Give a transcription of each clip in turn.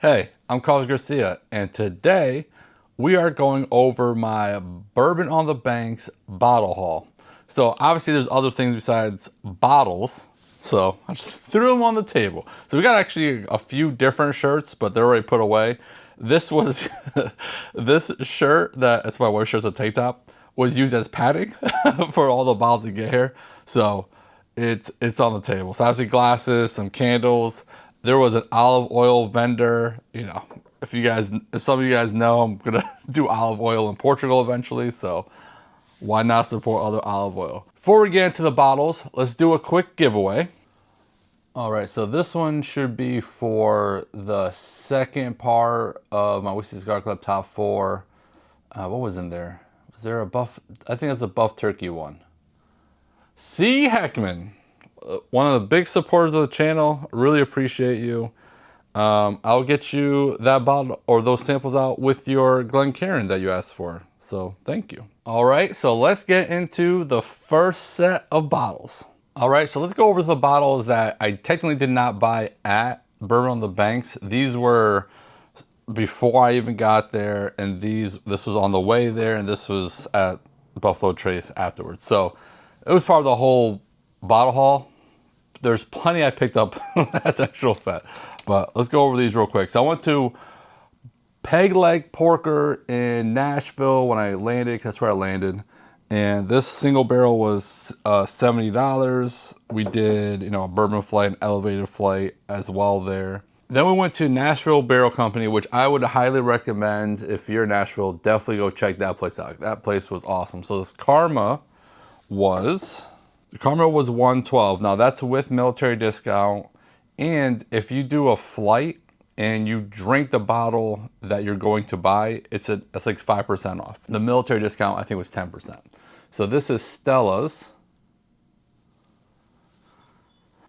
Hey, I'm Carlos Garcia, and today we are going over my Bourbon on the Banks bottle haul. So obviously there's other things besides bottles, so I just threw them on the table. So we got actually a few different shirts, but they're already put away. This was, this shirt, that's my wife's shirt's a tank top, was used as padding for all the bottles to get here. So it's on the table. So obviously glasses, some candles. There was an olive oil vendor. You know, if some of you guys know, I'm gonna do olive oil in Portugal eventually. So why not support other olive oil? Before we get into the bottles, let's do a quick giveaway. All right, so this one should be for the second part of my Whiskey Cigar Club top 4. What was in there? Was there a buff? I think that's a buff turkey one. C. Heckman, one of the big supporters of the channel. Really appreciate you. I'll get you that bottle or those samples out with your Glencairn that you asked for. So thank you. All right, so let's get into the first set of bottles. All right, so let's go over the bottles that I technically did not buy at Bourbon on the Banks. These were before I even got there, and this was on the way there, and this was at Buffalo Trace afterwards. So it was part of the whole bottle haul. There's plenty I picked up at the actual fete, but let's go over these real quick. So I went to Peg Leg Porker in Nashville when I landed, 'cause that's where I landed. And this single barrel was $70. We did, a bourbon flight, an elevated flight as well there. Then we went to Nashville Barrel Company, which I would highly recommend. If you're in Nashville, definitely go check that place out. That place was awesome. So this Karma was $112. Now that's with military discount. And if you do a flight and you drink the bottle that you're going to buy, it's like 5% off. The military discount, I think, was 10%. So this is Stella's.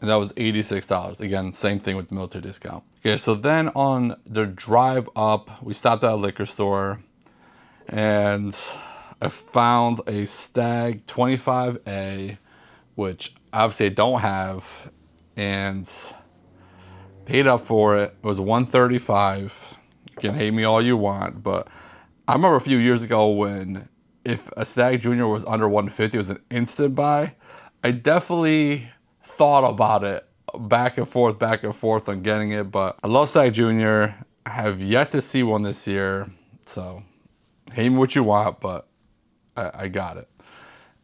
And that was $86. Again, same thing with the military discount. Okay, so then on the drive up, we stopped at a liquor store and I found a Stag 25A, which obviously I don't have, and paid up for it. It was $135. You can hate me all you want, but I remember a few years ago when if a Stag Junior was under $150, it was an instant buy. I definitely thought about it back and forth on getting it, but I love Stag Junior. I have yet to see one this year, so hate me what you want, but I got it.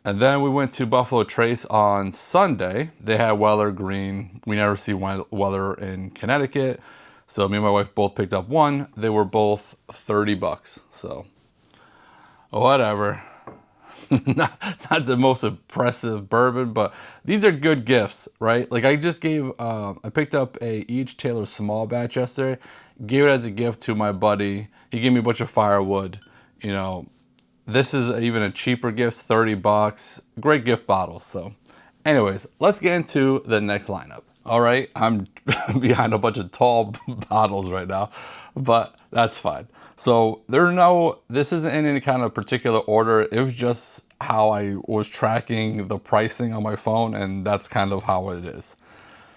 And then we went to Buffalo Trace on Sunday. They had Weller Green. We never see Weller in Connecticut. So me and my wife both picked up one. They were both $30. So whatever. not the most impressive bourbon, but these are good gifts, right? Like I just gave, I picked up a each Taylor small batch yesterday. Gave it as a gift to my buddy. He gave me a bunch of firewood, This is even a cheaper gift, $30. Great gift bottles. So anyways, let's get into the next lineup. All right, I'm behind a bunch of tall bottles right now, but that's fine. So this isn't in any kind of particular order. It was just how I was tracking the pricing on my phone, and that's kind of how it is.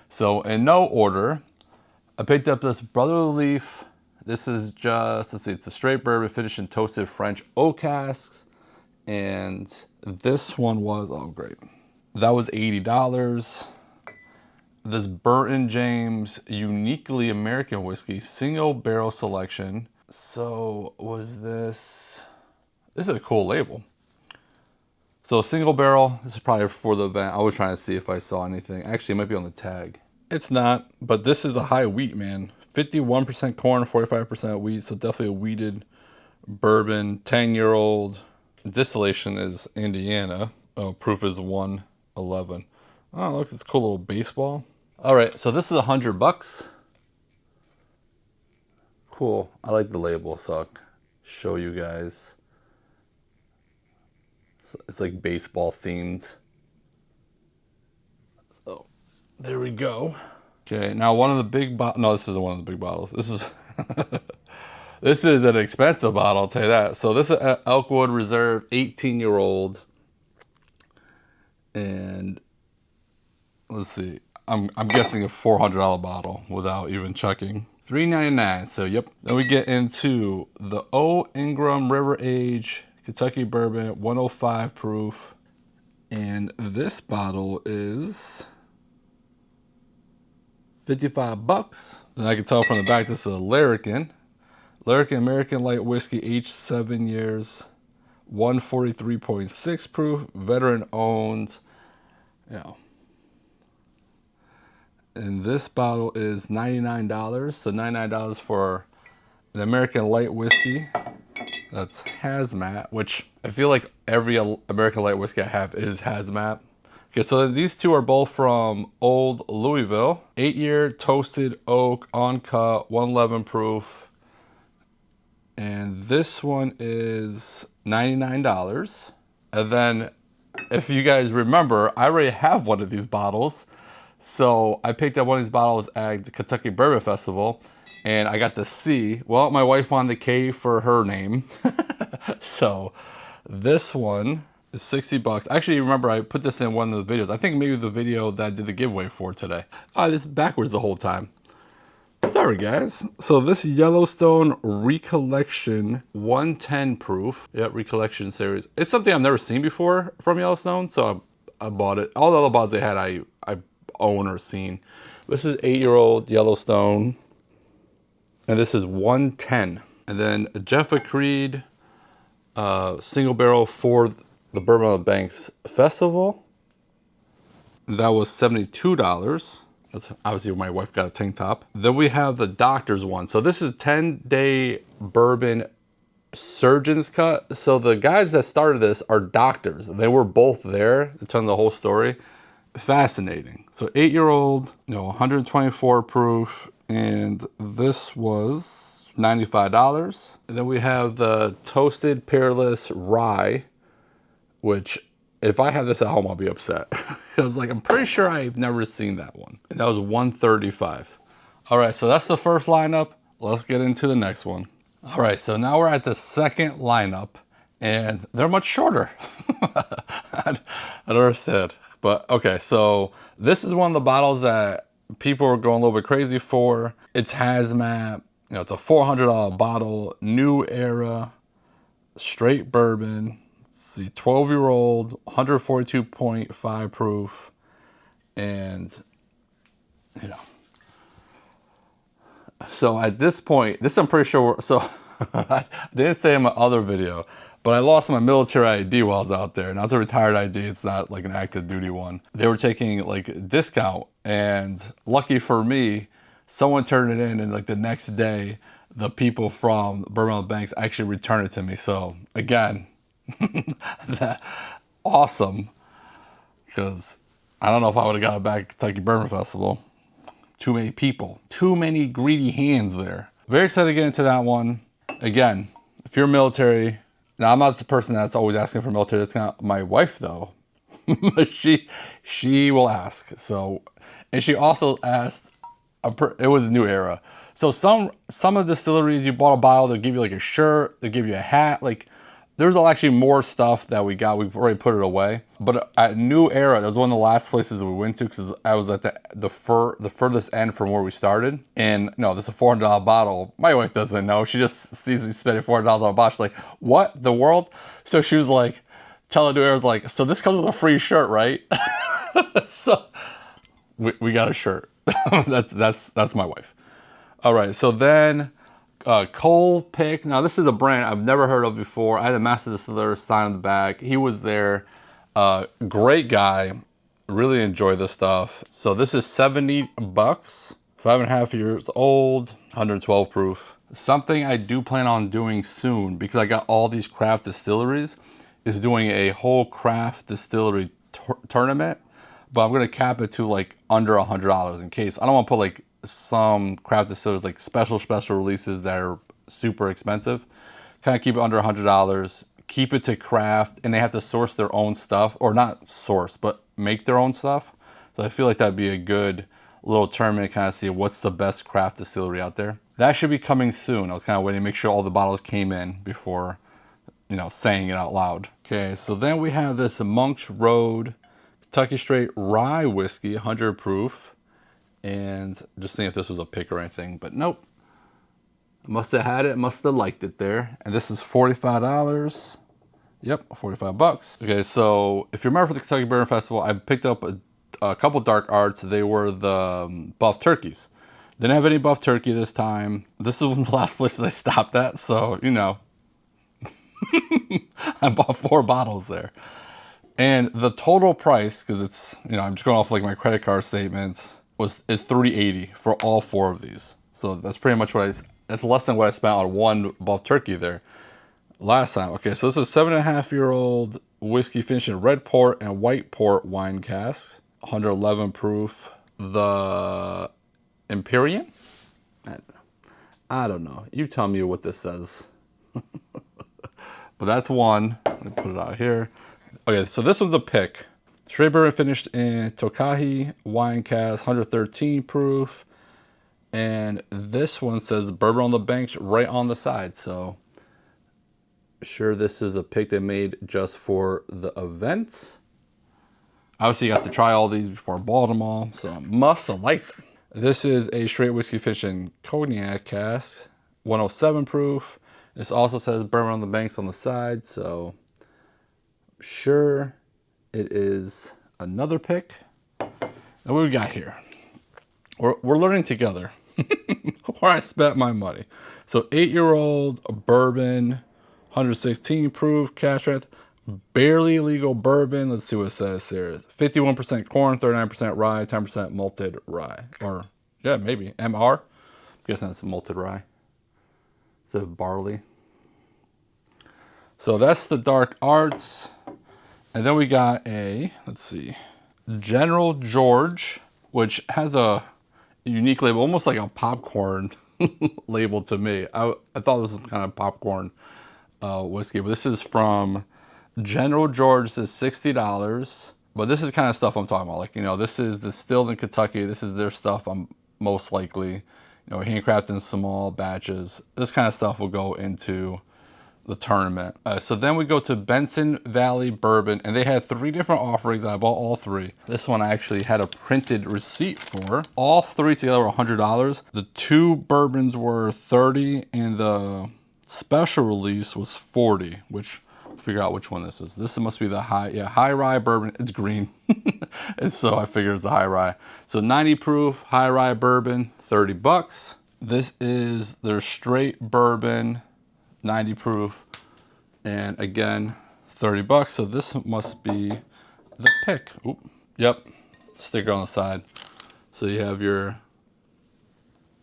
So in no order, I picked up this Brotherly Leaf. This is just, let's see, it's a straight bourbon finished in toasted French oak casks. And this one was, oh great, that was $80. This Burton James Uniquely American Whiskey single barrel selection. So this is a cool label. So single barrel, this is probably for the event. I was trying to see if I saw anything. Actually, it might be on the tag. It's not, but this is a high wheat, man. 51% corn, 45% wheat, so definitely a wheated bourbon. 10-year-old. Distillation is Indiana. Oh, proof is 111. Oh, look, this cool little baseball. All right, so this is $100. Cool. I like the label, so I'll show you guys. So it's like baseball themed. So there we go. Okay, now one of the big no, this isn't one of the big bottles. This is this is an expensive bottle, I'll tell you that. So this is Elkwood Reserve 18-year-old. And let's see. I'm guessing a $400 bottle without even checking. $3.99. So yep. Then we get into the O. Ingram River Age Kentucky Bourbon, 105 proof. And this bottle is $55. And I can tell from the back this is a Larrikin. Larrikin American Light Whiskey, aged 7 years, 143.6 proof, veteran owned. Yeah. And this bottle is $99. So $99 for an American Light Whiskey. That's hazmat, which I feel like every American Light Whiskey I have is hazmat. Okay, so these two are both from Old Louisville. 8-year toasted oak, uncut, 111 proof. And this one is $99. And then, if you guys remember, I already have one of these bottles. So I picked up one of these bottles at the Kentucky Bourbon Festival, and I got the C. Well, my wife wanted the K for her name. So this one is $60. Actually, remember I put this in one of the videos. I think maybe the video that I did the giveaway for today. This is backwards the whole time. Sorry guys. So this Yellowstone Recollection 110 proof. Yeah, Recollection series. It's something I've never seen before from Yellowstone, so I bought it. All the other bottles they had I own or seen. This is 8-year-old Yellowstone, and this is 110. And then Jeffa Creed single barrel for the Bourbon on the Banks Festival. That was $72. That's obviously my wife got a tank top. Then we have the Doctor's one. So this is 10-day bourbon surgeon's cut. So the guys that started this are doctors. They were both there to tell the whole story. Fascinating. So 8-year-old, 124 proof, and this was $95. And then we have the Toasted Peerless Rye, which if I have this at home, I'll be upset. I was like, I'm pretty sure I've never seen that one. And that was $135. All right, so that's the first lineup. Let's get into the next one. All right, so now we're at the second lineup, and they're much shorter. I don't understand. But okay, so this is one of the bottles that people are going a little bit crazy for. It's hazmat. It's a $400 bottle, new era, straight bourbon. Let's see, 12-year-old, 142.5 proof, and so at this point, this I'm pretty sure. So I didn't say in my other video, but I lost my military ID while I was out there. Now it's a retired ID. It's not like an active duty one. They were taking like a discount, and lucky for me, someone turned it in, and like the next day, the people from Bourbon on the Banks actually returned it to me. So again, awesome, because I don't know if I would have got it back at Kentucky Bourbon Festival. Too many people, too many greedy hands there. Very excited to get into that one. Again, if you're military, now I'm not the person that's always asking for military discount. My wife though, she will ask. So, and she also asked. It was a new era. So some of the distilleries, you bought a bottle, they'll give you like a shirt, they'll give you a hat. Like there's actually more stuff that we got. We've already put it away. But at New Era, that was one of the last places we went to because I was at the furthest end from where we started. And no, this is a $400 bottle. My wife doesn't know. She just sees me spending $400 on a bottle. She's like, what? The world? So she was like, telling New Era, was like, so this comes with a free shirt, right? So we got a shirt. that's my wife. All right, so then Cole Pick. Now this is a brand I've never heard of before. I had a master distiller sign on the back. He was there. Great guy. Really enjoy this stuff. So this is $70. 5.5 years old. 112 proof. Something I do plan on doing soon, because I got all these craft distilleries, is doing a whole craft distillery tournament. But I'm gonna cap it to like under $100 in case I don't want to put like some craft distillers like special releases that are super expensive. Kind of keep it under $100. Keep it to craft, and they have to source their own stuff, or not source, but make their own stuff. So I feel like that'd be a good little tournament to kind of see what's the best craft distillery out there. That should be coming soon. I was kind of waiting to make sure all the bottles came in before, saying it out loud. Okay, so then we have this Monk's Road Kentucky Straight Rye Whiskey, 100 proof. And just seeing if this was a pick or anything, but nope. Must have had it, must have liked it there. And this is $45. Yep, 45 bucks. Okay, so if you remember for the Kentucky Bourbon Festival, I picked up a couple dark arts. They were the buff turkeys. Didn't have any buff turkey this time. This is one of the last places I stopped at, so, you know, I bought 4 bottles there. And the total price, because it's, you know, I'm just going off like my credit card statements, is $3.80 for all 4 of these. So that's pretty much what that's less than what I spent on one buff turkey there last time. Okay, so this is a 7.5-year-old whiskey finished in red port and white port wine casks, 111 proof. The Empyrean? I don't know. You tell me what this says. But that's one. Let me put it out here. Okay, so this one's a pick. Straight bourbon finished in Tokahi wine cask, 113 proof. And this one says bourbon on the banks right on the side. So sure, this is a pick they made just for the event. Obviously, you got to try all these before I bought them all, so I must have liked them. This is a straight whiskey finished in cognac cask, 107 proof. This also says bourbon on the banks on the side, so I'm sure it is another pick. And what we got here? We're learning together where I spent my money. So 8-year-old bourbon, 116 proof, cask strength, barely legal bourbon. Let's see what it says here. 51% corn, 39% rye, 10% malted rye. Or, yeah, maybe. MR? I'm guessing that's malted rye. It's a barley. So that's the dark arts. And then we got a, let's see, General George, which has a unique label, almost like a popcorn label to me. I thought it was some kind of popcorn whiskey, but this is from General George. This is $60, but this is the kind of stuff I'm talking about. Like, you know, this is distilled in Kentucky. This is their stuff. I'm most likely, you know, handcrafted in small batches. This kind of stuff will go into the tournament. So then we go to Benson Valley Bourbon, and they had 3 different offerings, and I bought all 3. This one I actually had a printed receipt for. All 3 together were $100. The 2 bourbons were $30, and the special release was $40, which I'll figure out which one this is. This must be the high rye bourbon. It's green. And so I figured it's the high rye. So 90 proof high rye bourbon, 30 bucks. This is their straight bourbon, 90 proof, and again 30 bucks. So this must be the pick. Oop. Yep, sticker on the side. So you have your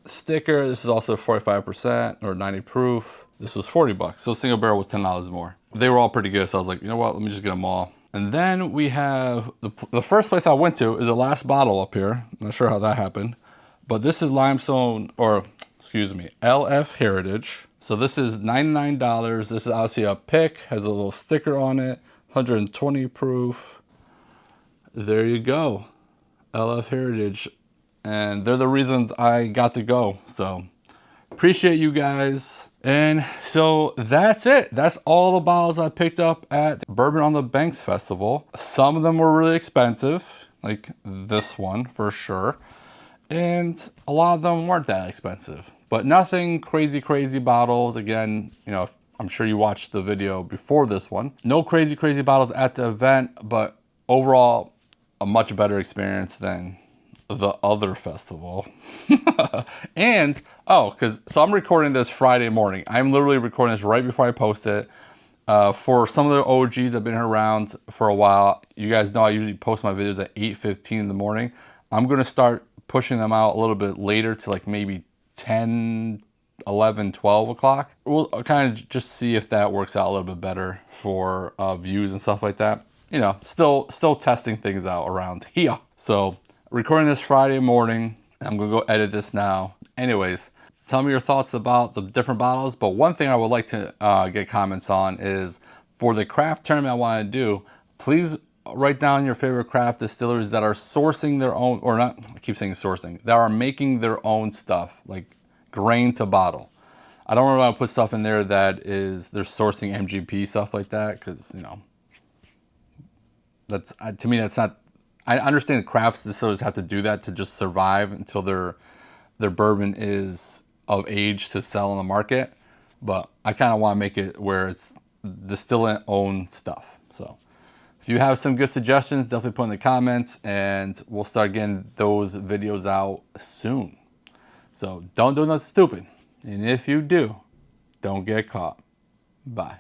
sticker. This is also 45% or 90 proof. This was 40 bucks. So single barrel was $10 more. They were all pretty good, so I was like, you know what, let me just get them all. And then we have the first place I went to is the last bottle up here. I'm not sure how that happened, but this is limestone, or excuse me, LF Heritage. So this is $99. This is obviously a pick, has a little sticker on it, 120 proof. There you go, LF Heritage. And they're the reasons I got to go. So appreciate you guys. And so that's it. That's all the bottles I picked up at Bourbon on the Banks Festival. Some of them were really expensive, like this one for sure. And a lot of them weren't that expensive. But nothing crazy bottles. Again, you know, I'm sure you watched the video before this one. No crazy bottles at the event, but overall, a much better experience than the other festival. And, so I'm recording this Friday morning. I'm literally recording this right before I post it. For some of the OGs that have been around for a while, you guys know I usually post my videos at 8:15 in the morning. I'm going to start pushing them out a little bit later to like maybe 10, 11, 12 o'clock. We'll kind of just see if that works out a little bit better for views and stuff like that. You know, still testing things out around here. So recording this Friday morning. I'm gonna go edit this now. Anyways, tell me your thoughts about the different bottles. But one thing I would like to get comments on is for the craft tournament I want to do, please write down your favorite craft distilleries that are sourcing their own, or not, I keep saying sourcing, that are making their own stuff, like grain to bottle. I don't really want to put stuff in there that is, they're sourcing MGP, stuff like that, because, you know, that's, to me, that's not, I understand craft distillers have to do that to just survive until their bourbon is of age to sell on the market, but I kind of want to make it where it's distillant owned stuff. So if you have some good suggestions, definitely put in the comments, and we'll start getting those videos out soon. So don't do nothing stupid. And if you do, don't get caught. Bye.